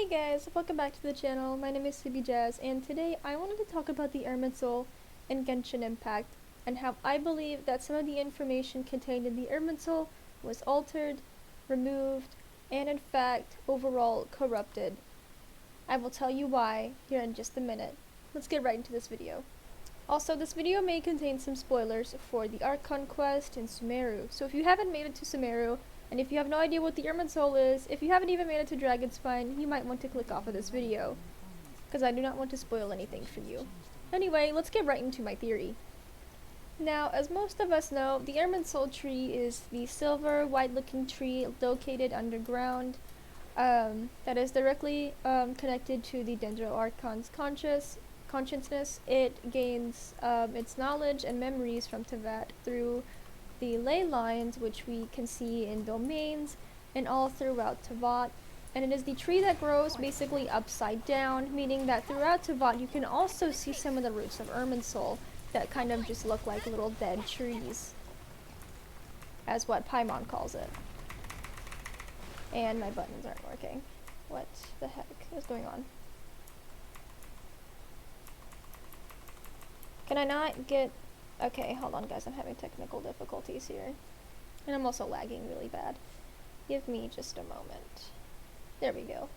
Hey guys, welcome back to the channel. My name is Subi Jazz, and today I wanted to talk about the Irminsul in Genshin Impact, and how I believe that some of the information contained in the Irminsul was altered, removed, and in fact, overall corrupted. I will tell you why here in just a minute. Let's get right into this video. Also, this video may contain some spoilers for the Archon quest in Sumeru, so if you haven't made it to Sumeru, and if you have no idea what the Irminsul is, if you haven't even made it to Dragonspine, you might want to click off of this video, because I do not want to spoil anything for you. Anyway, let's get right into my theory. Now, as most of us know, the Irminsul tree is the silver, white-looking tree located underground, that is directly connected to the Dendro Archon's consciousness. It gains its knowledge and memories from Tevat through the ley lines, which we can see in domains and all throughout Tevat. And it is the tree that grows basically upside down, meaning that throughout Tevat you can also see some of the roots of Irminsul that kind of just look like little dead trees, as what Paimon calls it. And my buttons aren't working. What the heck is going on? Can I not get... Okay, hold on guys, I'm having technical difficulties here. And I'm also lagging really bad. Give me just a moment. There we go.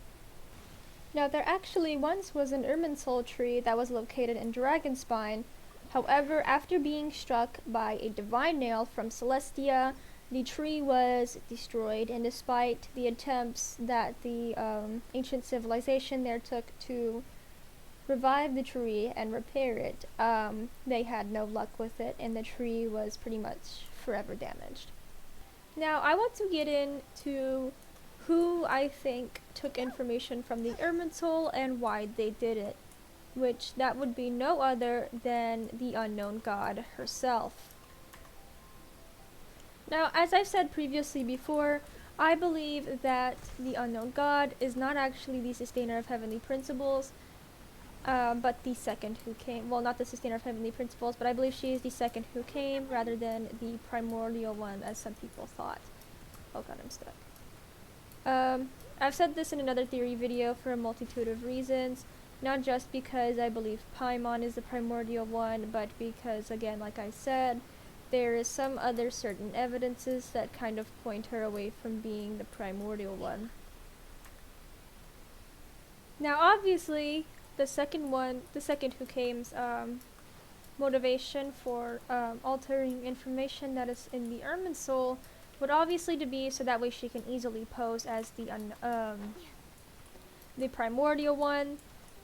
Now, there actually once was an Irminsul tree that was located in Dragonspine. However, after being struck by a divine nail from Celestia, the tree was destroyed, and despite the attempts that the ancient civilization there took to revive the tree and repair it, they had no luck with it, and the tree was pretty much forever damaged. Now, I want to get into who I think took information from the Irminsul and why they did it, which that would be no other than the unknown god herself. Now, as I've said previously before, I believe that the unknown god is not actually the sustainer of heavenly principles, but the second who came. Well, not the sustainer of heavenly principles, but I believe she is the second who came rather than the primordial one, as some people thought. Oh god, I'm stuck. I've said this in another theory video for a multitude of reasons, not just because I believe Paimon is the primordial one, but because, again, like I said, there is some other certain evidences that kind of point her away from being the primordial one. Now, obviously, the second who came's motivation for altering information that is in the Irminsul would obviously to be so that way she can easily pose as the primordial one,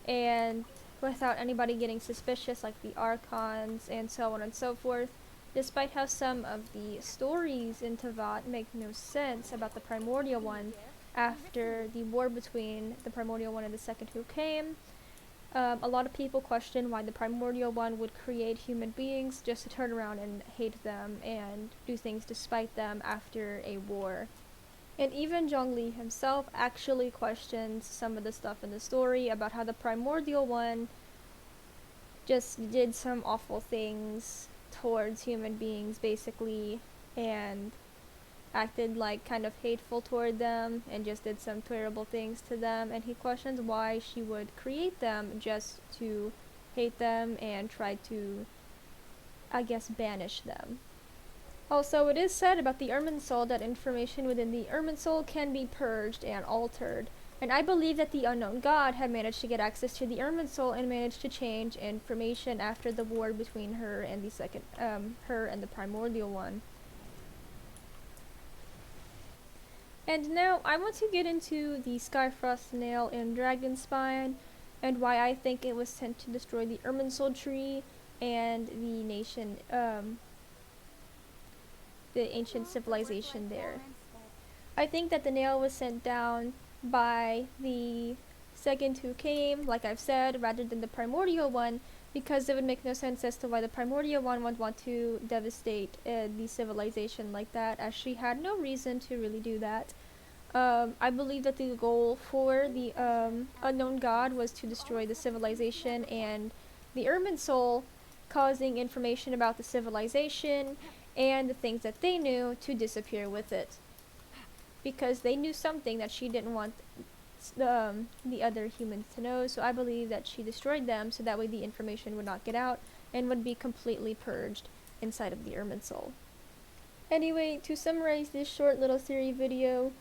and without anybody getting suspicious, like the Archons and so on and so forth. Despite how some of the stories in Tevat make no sense about the primordial one after the war between the primordial one and the second who came, a lot of people question why the primordial one would create human beings just to turn around and hate them and do things despite them after a war. And even Zhongli himself actually questions some of the stuff in the story about how the primordial one just did some awful things towards human beings, basically, and acted like kind of hateful toward them and just did some terrible things to them, and he questions why she would create them just to hate them and try to, I guess, banish them. Also, it is said about the Irminsul that information within the Irminsul can be purged and altered, and I believe that the unknown god had managed to get access to the Irminsul and managed to change information after the war between her and the primordial one. And now I want to get into the Skyfrost nail in Dragonspine and why I think it was sent to destroy the Irminsul tree and the nation, the ancient civilization there. I think that the nail was sent down by the second who came, like I've said, rather than the primordial one, because it would make no sense as to why the primordial one would want to devastate the civilization like that, as she had no reason to really do that. I believe that the goal for the unknown god was to destroy the civilization and the Irminsul, causing information about the civilization and the things that they knew to disappear with it. Because they knew something that she didn't want the other humans to know. So I believe that she destroyed them so that way the information would not get out and would be completely purged inside of the Irminsul. Anyway, to summarize this short little series video,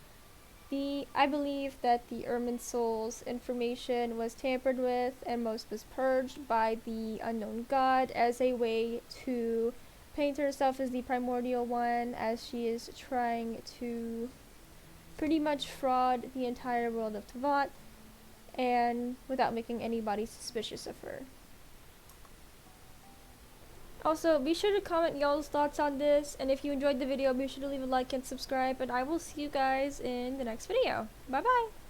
I believe that the Irminsul's information was tampered with and most was purged by the unknown god as a way to paint herself as the primordial one, as she is trying to pretty much fraud the entire world of Tavat and without making anybody suspicious of her. Also, be sure to comment y'all's thoughts on this, and if you enjoyed the video, be sure to leave a like and subscribe, and I will see you guys in the next video. Bye bye!